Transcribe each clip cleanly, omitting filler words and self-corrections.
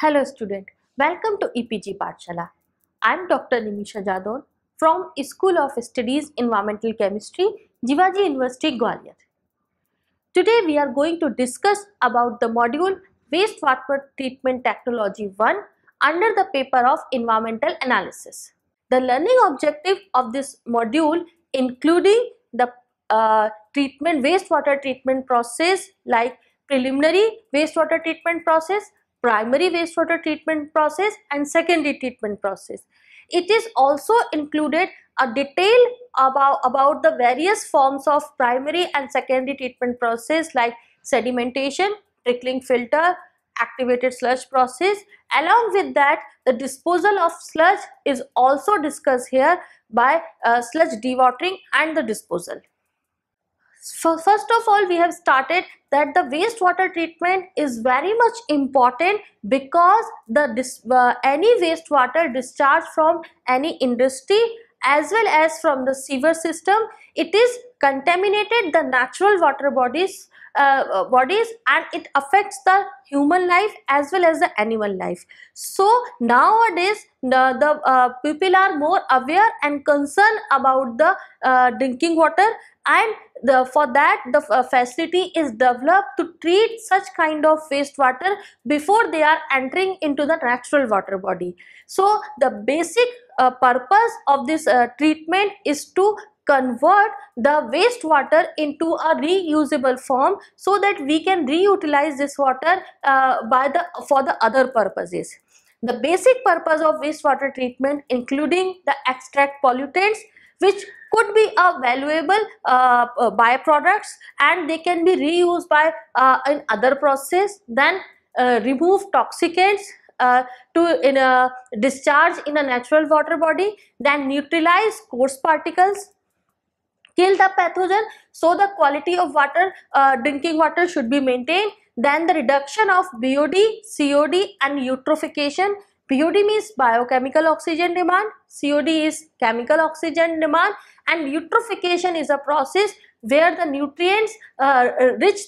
Hello student, welcome to EPG Pathshala. I am Dr. Nimisha Jadon from School of Studies Environmental Chemistry, Jivaji University, Gwalior. Today we are going to discuss about the module Wastewater Treatment Technology 1 under the paper of Environmental Analysis. The learning objective of this module including the wastewater treatment process like preliminary wastewater treatment process, primary wastewater treatment process and secondary treatment process. It is also included a detail about the various forms of primary and secondary treatment process like sedimentation, trickling filter, activated sludge process. Along with that, the disposal of sludge is also discussed here by sludge dewatering and the disposal. First of all, we have started that the wastewater treatment is very much important because any wastewater discharged from any industry as well as from the sewer system, it is contaminated the natural water bodies and it affects the human life as well as the animal life. So nowadays the people are more aware and concerned about the drinking water, and for that the facility is developed to treat such kind of wastewater before they are entering into the natural water body. So the basic purpose of this treatment is to convert the wastewater into a reusable form so that we can reutilize this water for the other purposes. The basic purpose of wastewater treatment including the extract pollutants which could be a valuable byproducts and they can be reused by in other process, then remove toxicants to discharge in a natural water body, then neutralize coarse particles, kill the pathogen, so the quality of water, drinking water should be maintained. Then the reduction of BOD, COD and eutrophication. BOD means biochemical oxygen demand, COD is chemical oxygen demand, and eutrophication is a process where the nutrients reach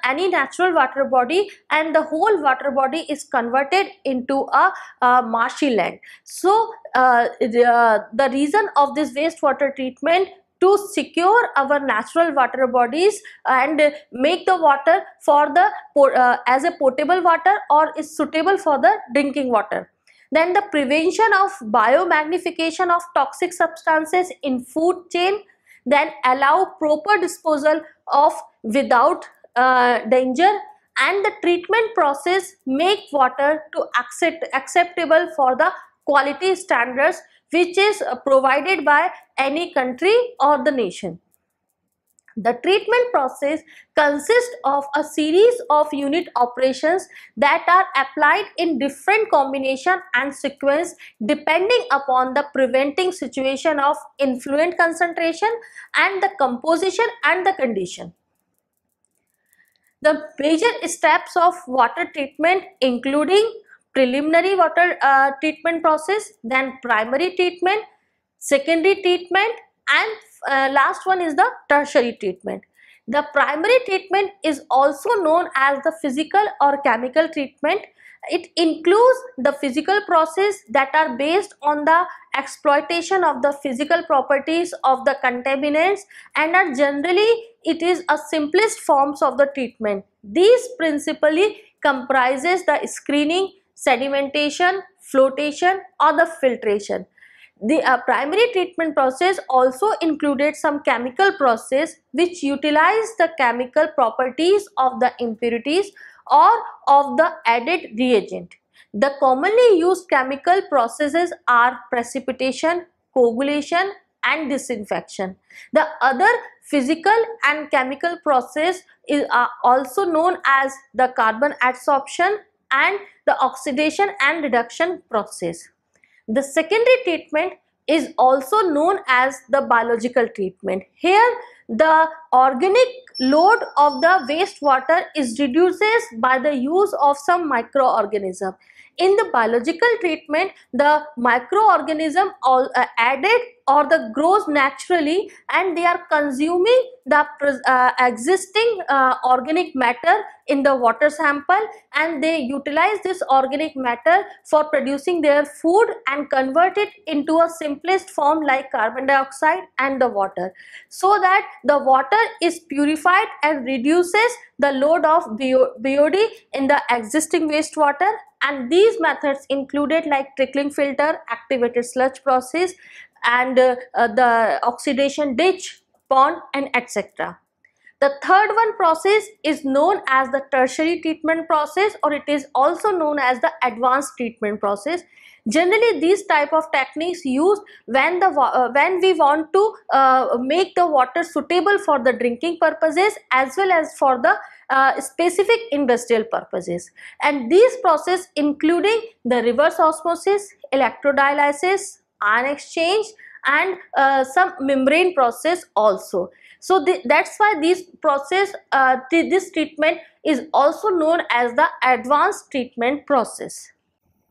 any natural water body and the whole water body is converted into a marshy land. So the reason of this wastewater treatment to secure our natural water bodies and make the water for the as a potable water or is suitable for the drinking water. Then the prevention of biomagnification of toxic substances in food chain, then allow proper disposal of without danger, and the treatment process make water to acceptable for the quality standards which is provided by any country or the nation. The treatment process consists of a series of unit operations that are applied in different combination and sequence depending upon the preventing situation of influent concentration and the composition and the condition. The major steps of water treatment including preliminary water treatment process, then primary treatment, secondary treatment, and last one is the tertiary treatment. The primary treatment is also known as the physical or chemical treatment. It includes the physical process that are based on the exploitation of the physical properties of the contaminants and are generally it is a simplest forms of the treatment. These principally comprises the screening, sedimentation, flotation or the filtration. The primary treatment process also included some chemical process which utilize the chemical properties of the impurities or of the added reagent. The commonly used chemical processes are precipitation, coagulation and disinfection. The other physical and chemical process is also known as the carbon adsorption and the oxidation and reduction process. The secondary treatment is also known as the biological treatment. Here the organic load of the wastewater is reduces by the use of some microorganism. In the biological treatment, the microorganism added or the grows naturally, and they are consuming the existing organic matter in the water sample, and they utilize this organic matter for producing their food and convert it into a simplest form like carbon dioxide and the water, so that the water is purified and reduces the load of BOD in the existing wastewater. And these methods included like trickling filter, activated sludge process, and the oxidation ditch, pond, and etc. The third one process is known as the tertiary treatment process, or it is also known as the advanced treatment process. Generally, these type of techniques used when we want to make the water suitable for the drinking purposes as well as for the specific industrial purposes. And these processes including the reverse osmosis, electrodialysis, ion exchange, and some membrane process also. So that's why this process, this treatment is also known as the advanced treatment process.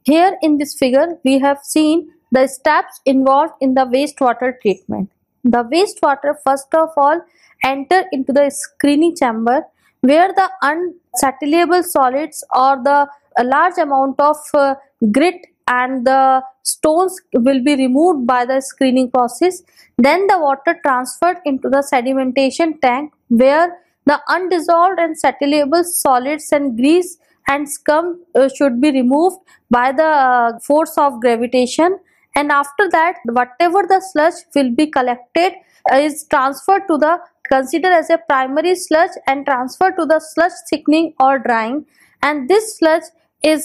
Here in this figure we have seen the steps involved in the wastewater treatment. The wastewater first of all enter into the screening chamber, where the unsettleable solids or the large amount of grit and the stones will be removed by the screening process. Then the water transferred into the sedimentation tank, where the undissolved and settleable solids and grease and scum should be removed by the force of gravitation. And after that, whatever the sludge will be collected is transferred to the considered as a primary sludge and transferred to the sludge thickening or drying, and this sludge is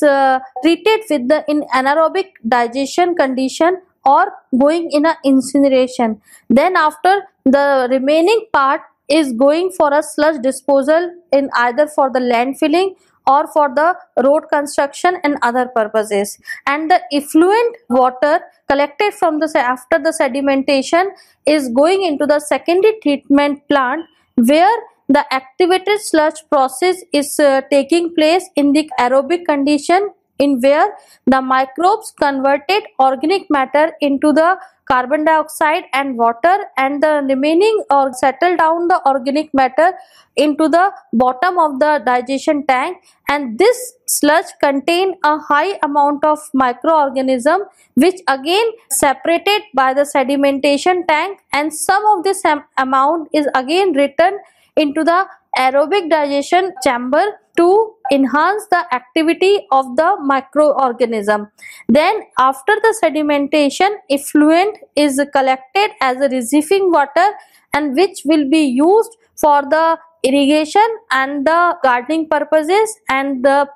treated with the in anaerobic digestion condition or going in a incineration. Then after, the remaining part is going for a sludge disposal in either for the landfilling or for the road construction and other purposes. And the effluent water collected from the after the sedimentation is going into the secondary treatment plant, where the activated sludge process is taking place in the aerobic condition, in where the microbes converted organic matter into the carbon dioxide and water, and the remaining or settle down the organic matter into the bottom of the digestion tank. And this sludge contain a high amount of microorganism, which again separated by the sedimentation tank, and some of this amount is again returned into the aerobic digestion chamber to enhance the activity of the microorganism. Then after the sedimentation, effluent is collected as a receiving water, and which will be used for the irrigation and the gardening purposes, and the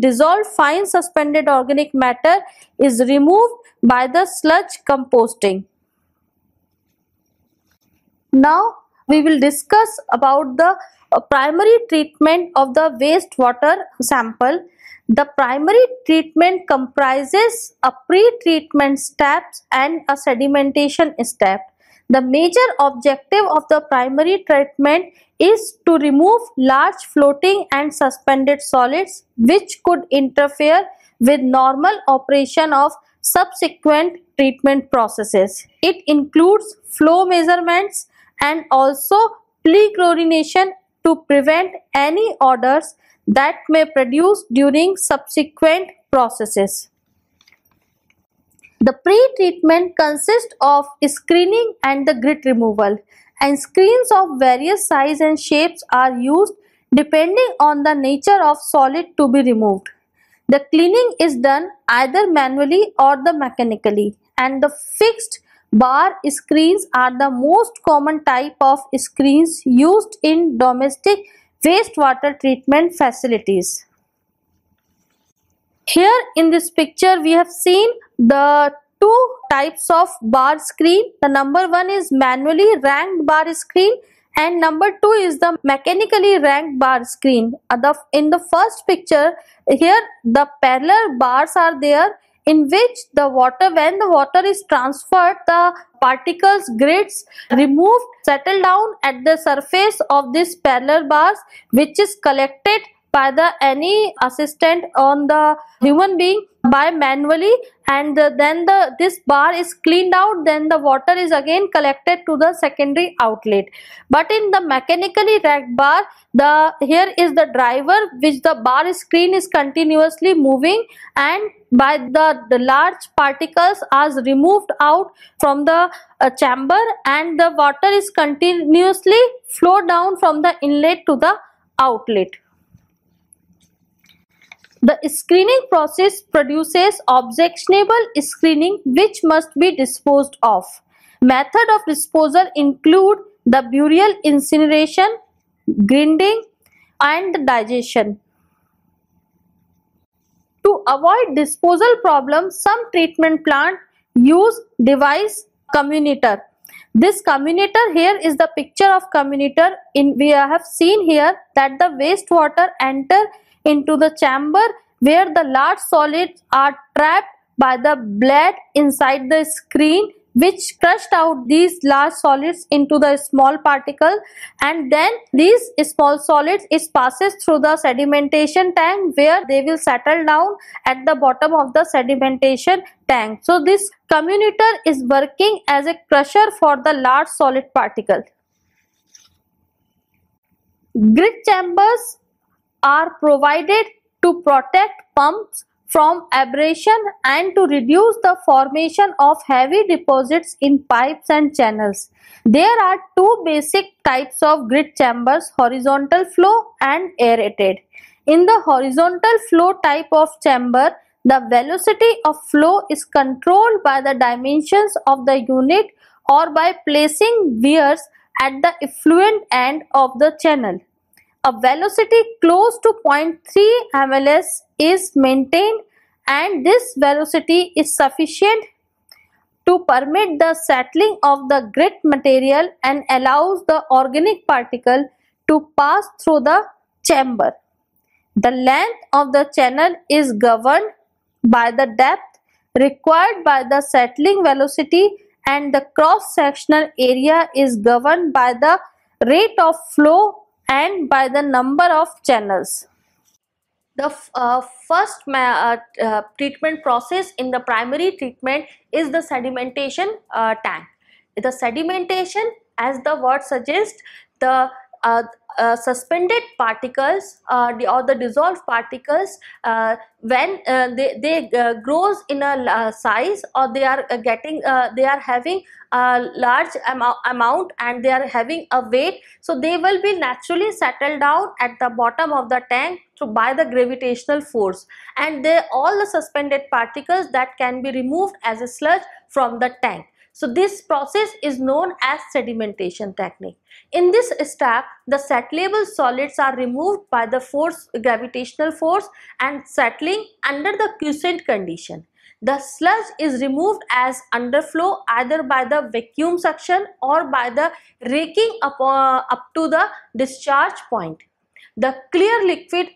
dissolved fine suspended organic matter is removed by the sludge composting. Now we will discuss about the primary treatment of the wastewater sample. The primary treatment comprises a pre-treatment steps and a sedimentation step. The major objective of the primary treatment is to remove large floating and suspended solids which could interfere with normal operation of subsequent treatment processes. It includes flow measurements and also pre-chlorination to prevent any odors that may produce during subsequent processes. The pre-treatment consists of screening and the grit removal, and screens of various size and shapes are used depending on the nature of solid to be removed. The cleaning is done either manually or the mechanically, and the fixed bar screens are the most common type of screens used in domestic wastewater treatment facilities. Here in this picture we have seen the two types of bar screen. The number one is manually ranked bar screen, and number two is the mechanically ranked bar screen. In the first picture here, the parallel bars are there, in which the water, when the water is transferred, the particles, grits removed, settle down at the surface of this parallel bars, which is collected by the any assistant on the human being by manually, and then this bar is cleaned out, then the water is again collected to the secondary outlet. But in the mechanically racked bar, here is the driver, which the bar screen is continuously moving, and by the large particles are removed out from the chamber, and the water is continuously flow down from the inlet to the outlet. The screening process produces objectionable screening which must be disposed of. Method of disposal include the burial, incineration, grinding and digestion. To avoid disposal problems, some treatment plant use device communitor. This communitor, here is the picture of communitor. We have seen here that the wastewater enter into the chamber where the large solids are trapped by the blade inside the screen, which crushed out these large solids into the small particle, and then these small solids passes through the sedimentation tank where they will settle down at the bottom of the sedimentation tank. So this communitor is working as a crusher for the large solid particle. Grit chambers are provided to protect pumps from abrasion and to reduce the formation of heavy deposits in pipes and channels. There are two basic types of grit chambers, horizontal flow and aerated. In the horizontal flow type of chamber, the velocity of flow is controlled by the dimensions of the unit or by placing weirs at the effluent end of the channel. A velocity close to 0.3 mls is maintained, and this velocity is sufficient to permit the settling of the grit material and allows the organic particle to pass through the chamber. The length of the channel is governed by the depth required by the settling velocity, and the cross-sectional area is governed by the rate of flow and by the number of channels. The first treatment process in the primary treatment is the sedimentation tank. The sedimentation, as the word suggests, the suspended particles or the dissolved particles, when they grows in a size, or they are having a large amount and they are having a weight, so they will be naturally settled down at the bottom of the tank by the gravitational force, and all the suspended particles that can be removed as a sludge from the tank. So this process is known as sedimentation technique. In this step, the settleable solids are removed by the gravitational force and settling under the quiescent condition. The sludge is removed as underflow either by the vacuum suction or by the raking up to the discharge point. The clear liquid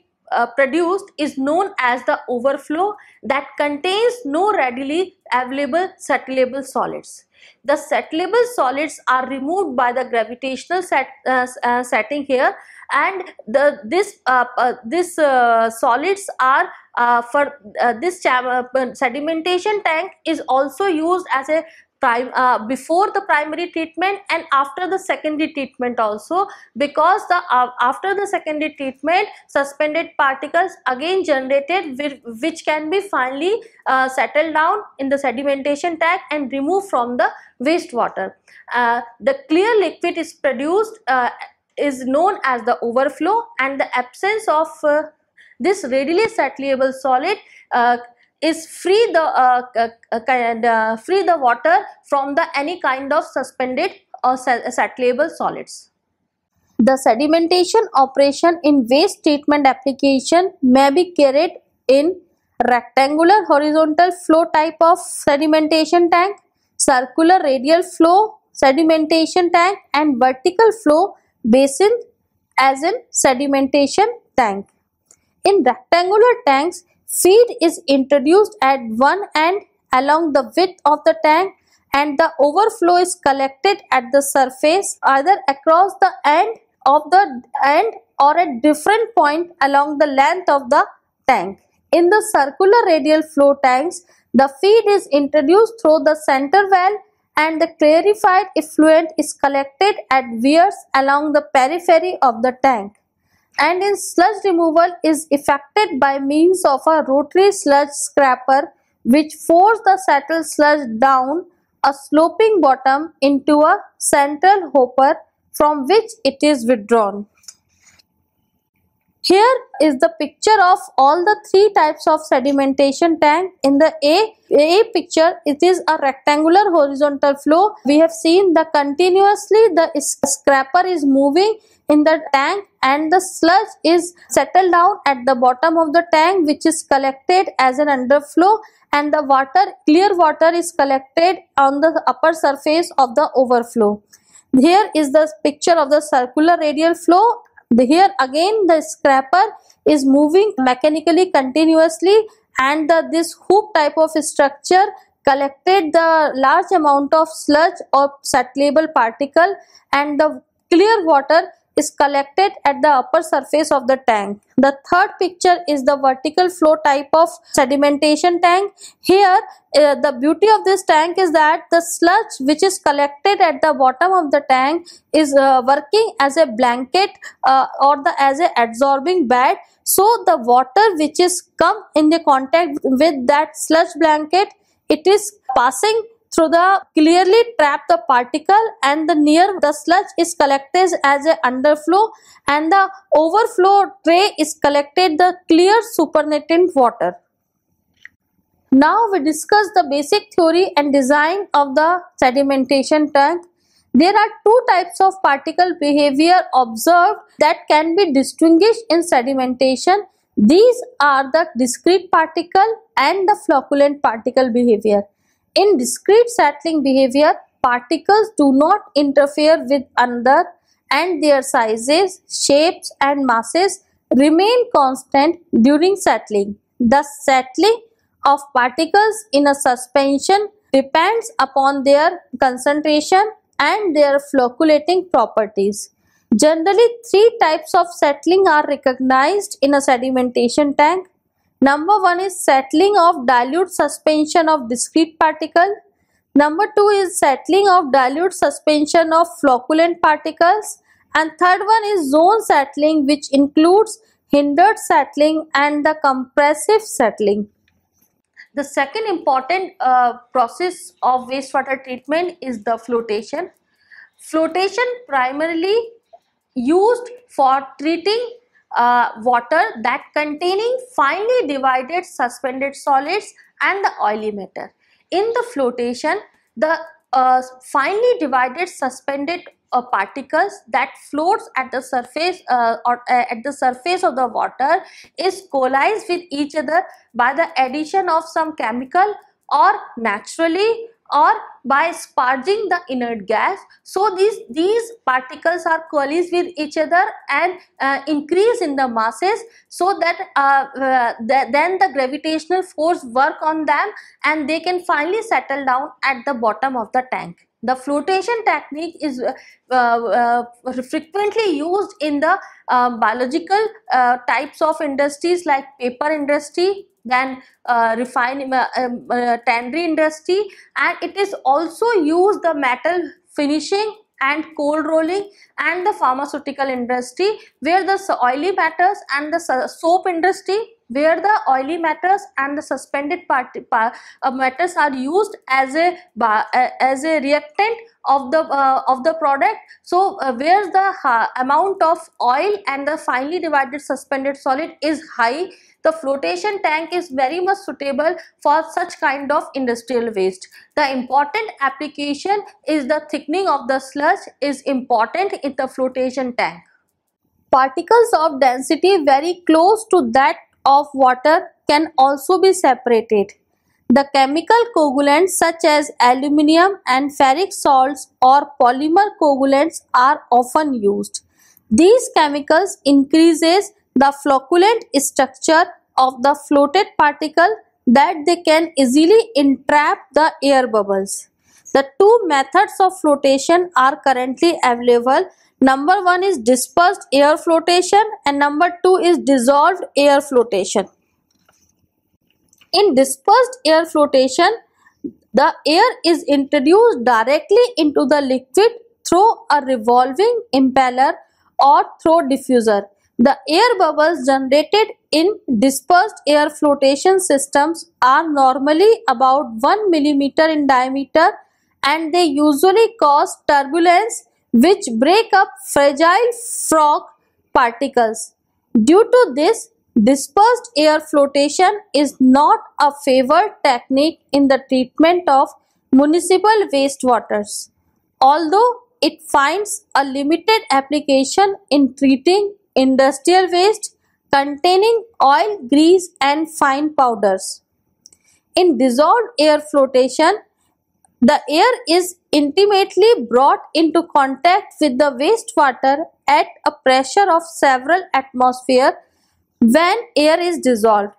produced is known as the overflow that contains no readily available settleable solids. The settleable solids are removed by the gravitational setting here, and this solids are this sedimentation tank is also used as a before the primary treatment and after the secondary treatment also, because after the secondary treatment, suspended particles again generated which can be finally settled down in the sedimentation tank and removed from the wastewater. The clear liquid is produced is known as the overflow, and the absence of this readily settleable solid is free the water from any kind of suspended or settleable solids. The sedimentation operation in waste treatment application may be carried in rectangular horizontal flow type of sedimentation tank, circular radial flow sedimentation tank, and vertical flow basin as in sedimentation tank. In rectangular tanks, feed is introduced at one end along the width of the tank, and the overflow is collected at the surface either across the end of the end or at different point along the length of the tank. In the circular radial flow tanks, the feed is introduced through the center valve and the clarified effluent is collected at weirs along the periphery of the tank. And in sludge removal is effected by means of a rotary sludge scraper which forces the settled sludge down a sloping bottom into a central hopper from which it is withdrawn. Here is the picture of all the three types of sedimentation tank. In the A picture, it is a rectangular horizontal flow. We have seen the continuously the scraper is moving in the tank and the sludge is settled down at the bottom of the tank, which is collected as an underflow, and the clear water is collected on the upper surface of the overflow. Here is the picture of the circular radial flow. Here again the scraper is moving mechanically continuously, and this hoop type of structure collected the large amount of sludge or settleable particle, and the clear water is collected at the upper surface of the tank. The third picture is the vertical flow type of sedimentation tank. Here the beauty of this tank is that the sludge which is collected at the bottom of the tank is working as a blanket as a absorbing bed. So the water which is come in the contact with that sludge blanket, it is passing through the clearly trap the particle, and the near the sludge is collected as a underflow, and the overflow tray is collected the clear supernatant water. Now we discuss the basic theory and design of the sedimentation tank. There are two types of particle behavior observed that can be distinguished in sedimentation. These are the discrete particle and the flocculent particle behavior. In discrete settling behavior, particles do not interfere with another and their sizes, shapes and masses remain constant during settling. The settling of particles in a suspension depends upon their concentration and their flocculating properties. Generally, three types of settling are recognized in a sedimentation tank. Number one is settling of dilute suspension of discrete particle. Number two is settling of dilute suspension of flocculent particles. And third one is zone settling, which includes hindered settling and the compressive settling. The second important process of wastewater treatment is the flotation. Flotation primarily used for treating water that containing finely divided suspended solids and the oily matter. In the flotation, the finely divided suspended particles that floats at the surface at the surface of the water is coalesced with each other by the addition of some chemical or naturally or by sparging the inert gas. So these particles are coalesced with each other and increase in the masses, so that then the gravitational force work on them and they can finally settle down at the bottom of the tank. The flotation technique is frequently used in the biological types of industries like paper industry, then tannery industry, and it is also used the metal finishing and cold rolling and the pharmaceutical industry, where the oily matters, and the soap industry, where the oily matters and the suspended matters are used as a reactant of the product. So where the amount of oil and the finely divided suspended solid is high, the flotation tank is very much suitable for such kind of industrial waste. The important application is the thickening of the sludge is important in the flotation tank. Particles of density very close to that of water can also be separated. The chemical coagulants such as aluminium and ferric salts or polymer coagulants are often used. These chemicals increases the flocculent structure of the floated particle that they can easily entrap the air bubbles. The two methods of flotation are currently available. Number one is dispersed air flotation and number two is dissolved air flotation. In dispersed air flotation, the air is introduced directly into the liquid through a revolving impeller or through diffuser. The air bubbles generated in dispersed air flotation systems are normally about 1 millimeter in diameter, and they usually cause turbulence which break up fragile frog particles. Due to this, dispersed air flotation is not a favored technique in the treatment of municipal wastewaters, although it finds a limited application in treating industrial waste containing oil, grease, and fine powders. In dissolved air flotation, the air is intimately brought into contact with the wastewater at a pressure of several atmospheres. When air is dissolved,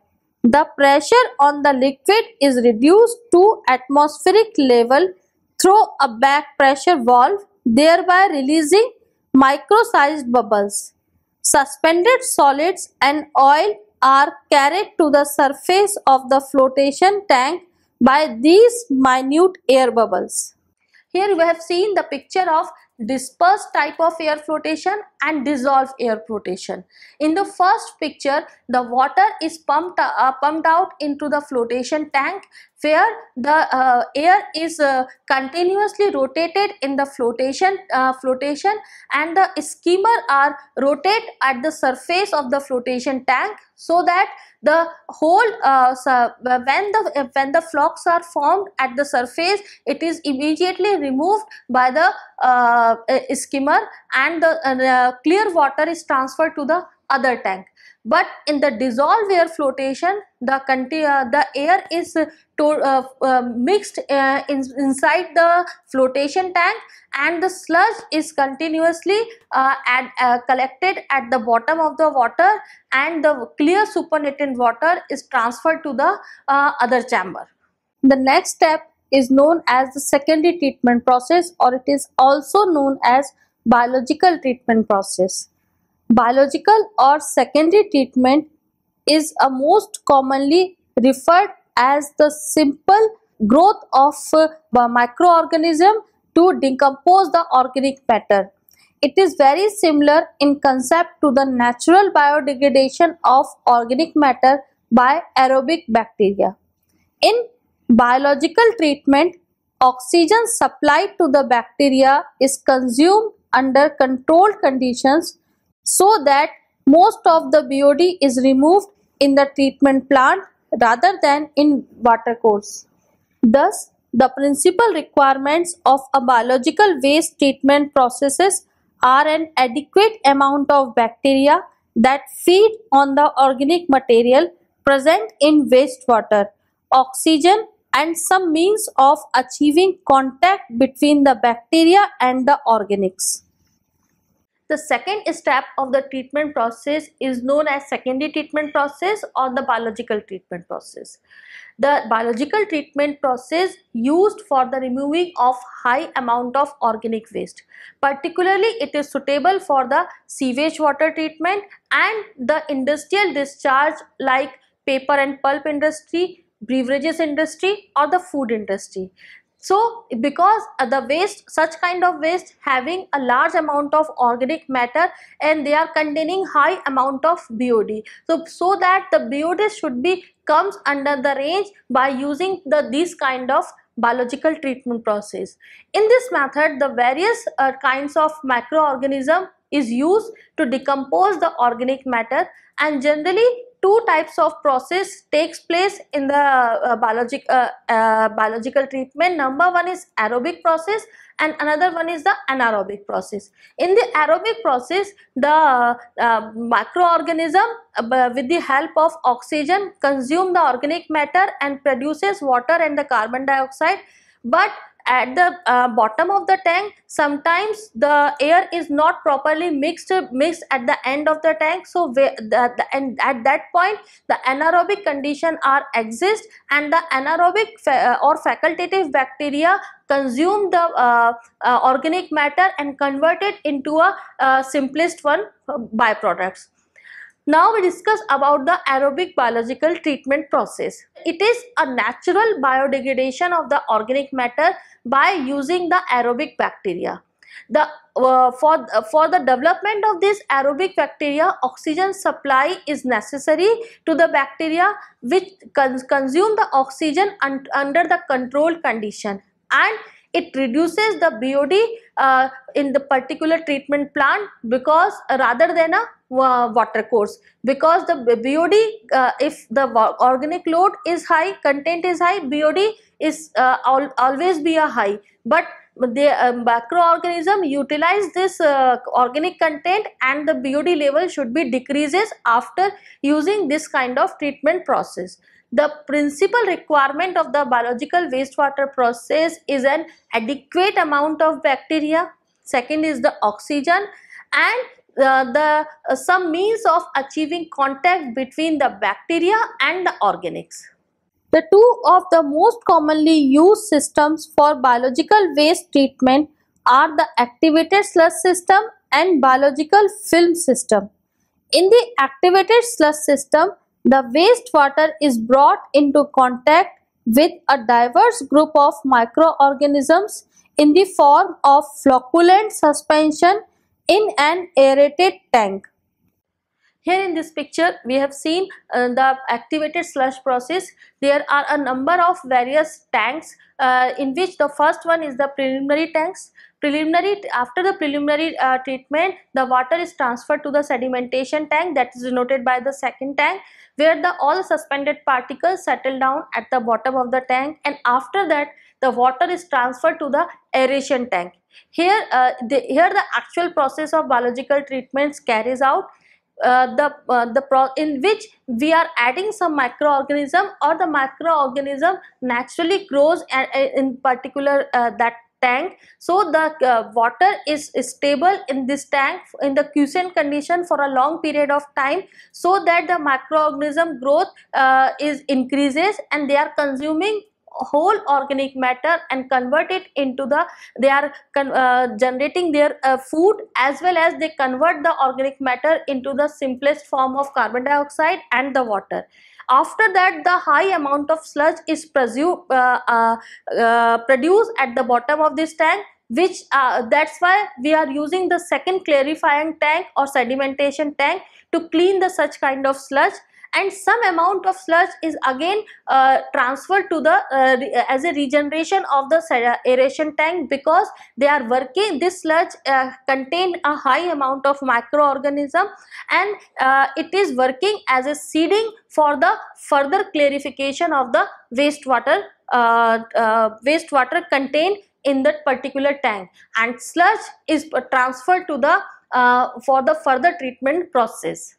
the pressure on the liquid is reduced to atmospheric level through a back pressure valve, thereby releasing micro-sized bubbles. Suspended solids and oil are carried to the surface of the flotation tank by these minute air bubbles. Here we have seen the picture of dispersed type of air flotation and dissolved air flotation. In the first picture, the water is pumped out into the flotation tank, where the air is continuously rotated in the flotation and the skimmer are rotate at the surface of the flotation tank, so that the whole when the flocks are formed at the surface, it is immediately removed by the skimmer, and the clear water is transferred to the other tank. But in the dissolved air flotation, the air is mixed inside the flotation tank, and the sludge is continuously collected at the bottom of the water, and the clear supernatant water is transferred to the other chamber. The next step is known as the secondary treatment process, or it is also known as biological treatment process. Biological or secondary treatment is a most commonly referred as the simple growth of microorganism to decompose the organic matter. It is very similar in concept to the natural biodegradation of organic matter by aerobic bacteria. In biological treatment, oxygen supplied to the bacteria is consumed under controlled conditions, so that most of the BOD is removed in the treatment plant rather than in watercourse. Thus, the principal requirements of a biological waste treatment processes are an adequate amount of bacteria that feed on the organic material present in wastewater, oxygen, and some means of achieving contact between the bacteria and the organics. The second step of the treatment process is known as secondary treatment process or the biological treatment process. The biological treatment process used for the removing of high amount of organic waste. Particularly, it is suitable for the sewage water treatment and the industrial discharge like paper and pulp industry, beverages industry, or the food industry. So, because the waste, such kind of waste having a large amount of organic matter and they are containing high amount of BOD. So that the BOD should be comes under the range by using these kind of biological treatment process. In this method, the various kinds of microorganism is used to decompose the organic matter, and generally two types of process takes place in the biological treatment. Number one is aerobic process and another one is the anaerobic process. In the aerobic process, the microorganism with the help of oxygen consume the organic matter and produces water and the carbon dioxide. But at the bottom of the tank, sometimes the air is not properly mixed at the end of the tank. So and at that point the anaerobic condition are exist, and the anaerobic or facultative bacteria consume the organic matter and convert it into a simplest one byproducts. Now we discuss about the aerobic biological treatment process. It is a natural biodegradation of the organic matter by using the aerobic bacteria. For the development of this aerobic bacteria, oxygen supply is necessary to the bacteria, which consume the oxygen under the controlled condition, and it reduces the BOD in the particular treatment plant, because rather than a water course, because the BOD, if the organic load is high, content is high, BOD is always be a high, but the microorganism utilize this organic content, and the BOD level should be decreases after using this kind of treatment process. The principal requirement of the biological wastewater process is an adequate amount of bacteria. Second is the oxygen, and some means of achieving contact between the bacteria and the organics. The two of the most commonly used systems for biological waste treatment are the activated sludge system and biological film system. In the activated sludge system, the wastewater is brought into contact with a diverse group of microorganisms in the form of flocculent suspension in an aerated tank. Here in this picture we have seen the activated sludge process. There are a number of various tanks, in which the first one is the preliminary tanks. After the preliminary treatment, the water is transferred to the sedimentation tank, that is denoted by the second tank, where all suspended particles settle down at the bottom of the tank, and after that the water is transferred to the aeration tank. Here the actual process of biological treatments carries out, in which we are adding some microorganism, or the microorganism naturally grows in particular that tank. So the water is stable in this tank in the quiescent condition for a long period of time, so that the microorganism growth is increases, and they are consuming whole organic matter and convert it into they are generating their food, as well as they convert the organic matter into the simplest form of carbon dioxide and the water. After that, the high amount of sludge is produced at the bottom of this tank, which that's why we are using the second clarifying tank or sedimentation tank to clean the such kind of sludge. And some amount of sludge is again transferred to the as a regeneration of the aeration tank, because they are working, this sludge contain a high amount of microorganism, and it is working as a seeding for the further clarification of the wastewater contained in that particular tank, and sludge is transferred to the for the further treatment process.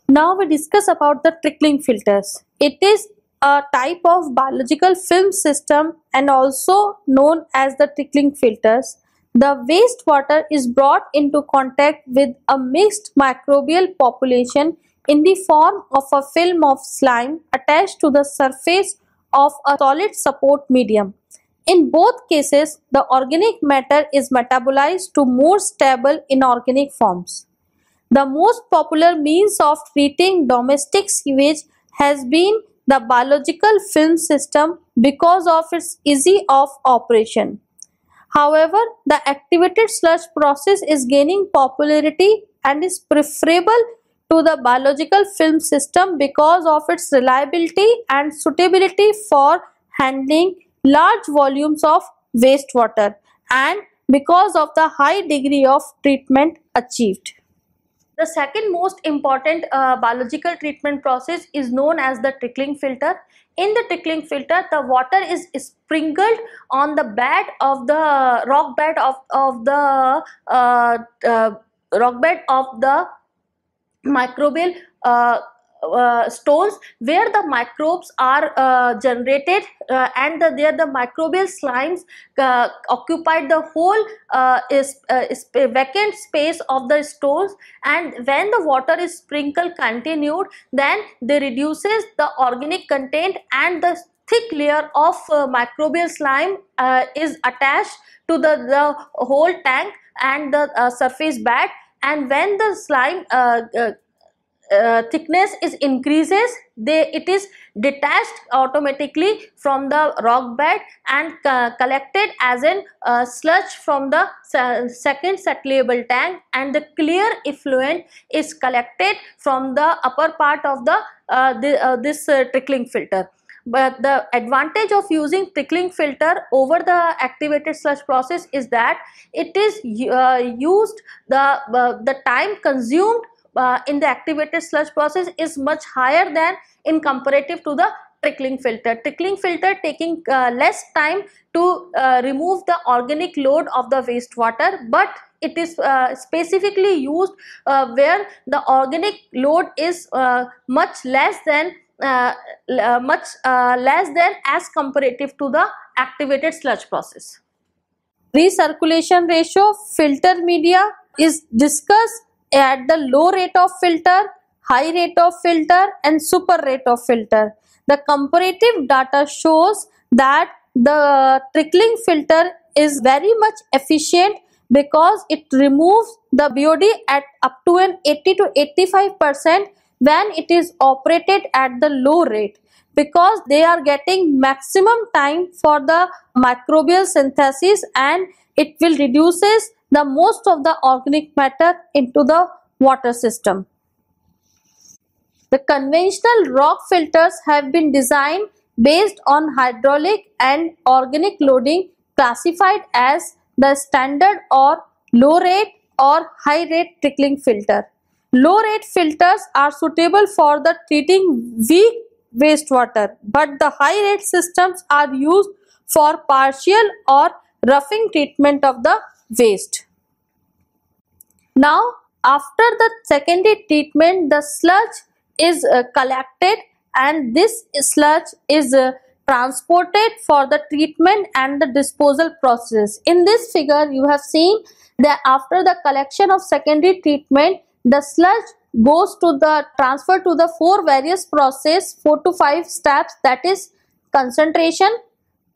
Now we discuss about the trickling filters. It is a type of biological film system and also known as the trickling filters. The wastewater is brought into contact with a mixed microbial population in the form of a film of slime attached to the surface of a solid support medium. In both cases, the organic matter is metabolized to more stable inorganic forms. The most popular means of treating domestic sewage has been the biological film system because of its ease of operation. However, the activated sludge process is gaining popularity and is preferable to the biological film system because of its reliability and suitability for handling large volumes of wastewater, and because of the high degree of treatment achieved. The second most important biological treatment process is known as the trickling filter. In the trickling filter, the water is sprinkled on the bed of the rock bed of the microbial stones, where the microbes are generated, and there the microbial slimes occupied the whole vacant space of the stones, and when the water is sprinkled continued, then they reduces the organic content, and the thick layer of microbial slime is attached to the whole tank and the surface bed, and when the slime thickness is increases, it is detached automatically from the rock bed and collected as an sludge from the second settleable tank, and the clear effluent is collected from the upper part of this trickling filter. But the advantage of using trickling filter over the activated sludge process is that it is used, the time consumed in the activated sludge process is much higher than in comparative to the trickling filter. Trickling filter taking less time to remove the organic load of the wastewater, but it is specifically used where the organic load is much less than as comparative to the activated sludge process. Recirculation ratio filter media is discussed at the low rate of filter, high rate of filter and super rate of filter. The comparative data shows that the trickling filter is very much efficient because it removes the BOD at up to an 80 to 85% when it is operated at the low rate, because they are getting maximum time for the microbial synthesis and it will reduces the most of the organic matter into the water system. The conventional rock filters have been designed based on hydraulic and organic loading, classified as the standard or low rate or high rate trickling filter. Low rate filters are suitable for the treating weak wastewater, but the high rate systems are used for partial or roughing treatment of the waste. Now, after the secondary treatment, the sludge is collected and this sludge is transported for the treatment and the disposal process. In this figure, you have seen that after the collection of secondary treatment, the sludge goes to the transfer to the four various process, 4 to 5 steps, that is concentration,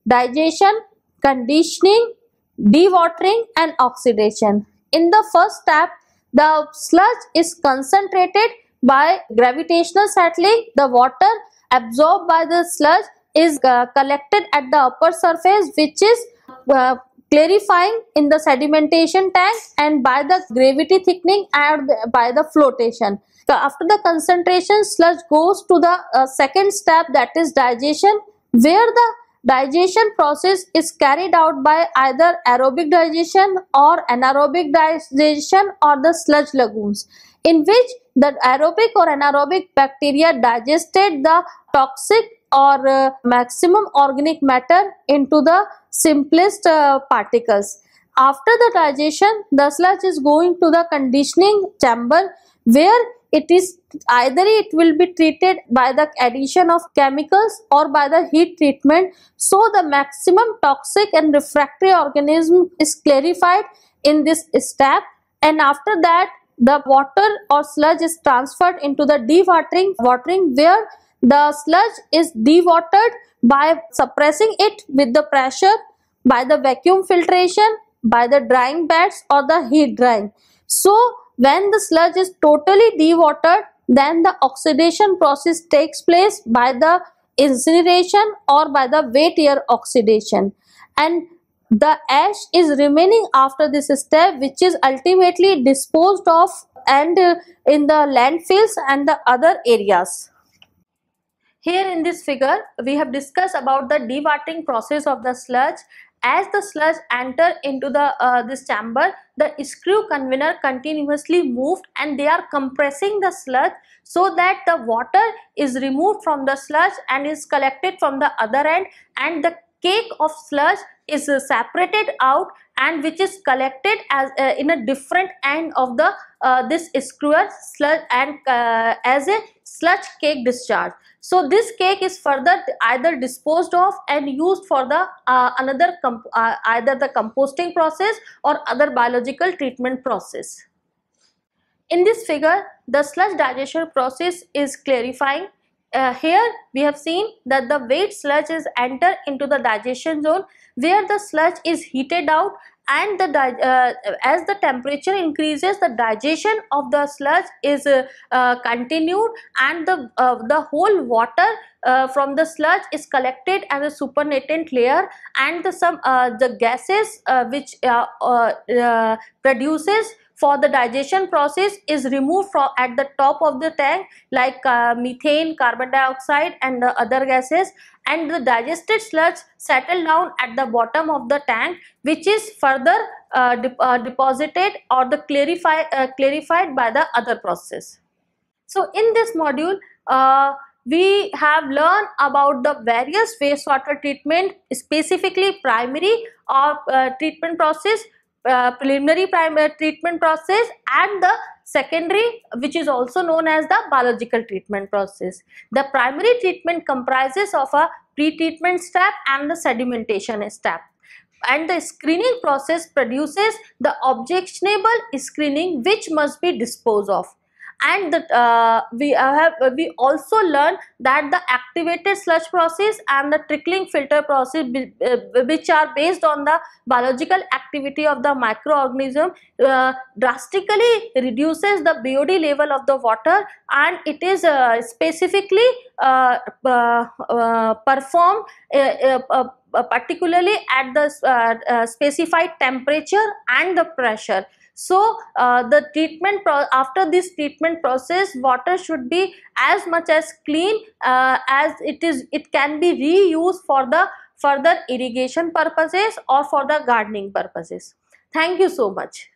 digestion, conditioning, dewatering and oxidation. In the first step, the sludge is concentrated by gravitational settling. The water absorbed by the sludge is collected at the upper surface, which is clarifying in the sedimentation tank and by the gravity thickening and by the flotation. So after the concentration, sludge goes to the second step, that is digestion, where the digestion process is carried out by either aerobic digestion or anaerobic digestion or the sludge lagoons, in which the aerobic or anaerobic bacteria digested the toxic or maximum organic matter into the simplest particles. After the digestion, the sludge is going to the conditioning chamber, where it is either it will be treated by the addition of chemicals or by the heat treatment, so the maximum toxic and refractory organism is clarified in this step, and after that the water or sludge is transferred into the dewatering, where the sludge is dewatered by suppressing it with the pressure, by the vacuum filtration, by the drying beds or the heat drying. So when the sludge is totally dewatered, then the oxidation process takes place by the incineration or by the wet air oxidation, and the ash is remaining after this step, which is ultimately disposed of and in the landfills and the other areas. Here in this figure, we have discussed about the dewatering process of the sludge. As the sludge enter into the this chamber, the screw conveyor continuously moved and they are compressing the sludge so that the water is removed from the sludge and is collected from the other end, and the cake of sludge is separated out and which is collected as in a different end of the this screwer sludge and as a sludge cake discharge. So this cake is further either disposed of and used for the either the composting process or other biological treatment process. In this figure, the sludge digestion process is clarifying. Here we have seen that the wet sludge is enter into the digestion zone, where the sludge is heated out and as the temperature increases, the digestion of the sludge is continued, and the whole water from the sludge is collected as a supernatant layer, and the gases which produces for the digestion process is removed from at the top of the tank, like methane, carbon dioxide and other gases, and the digested sludge settle down at the bottom of the tank, which is further deposited or clarified by the other process. So in this module, we have learned about the various wastewater treatment, specifically primary or treatment process, preliminary treatment process, and the secondary, which is also known as the biological treatment process. The primary treatment comprises of a pre-treatment step and the sedimentation step, and the screening process produces the objectionable screening which must be disposed of. And we also learn that the activated sludge process and the trickling filter process, which are based on the biological activity of the microorganism, drastically reduces the BOD level of the water, and it is specifically performed particularly at the specified temperature and the pressure. So the treatment after this treatment process, water should be as much as clean as it can be reused for the further irrigation purposes or for the gardening purposes. Thank you so much.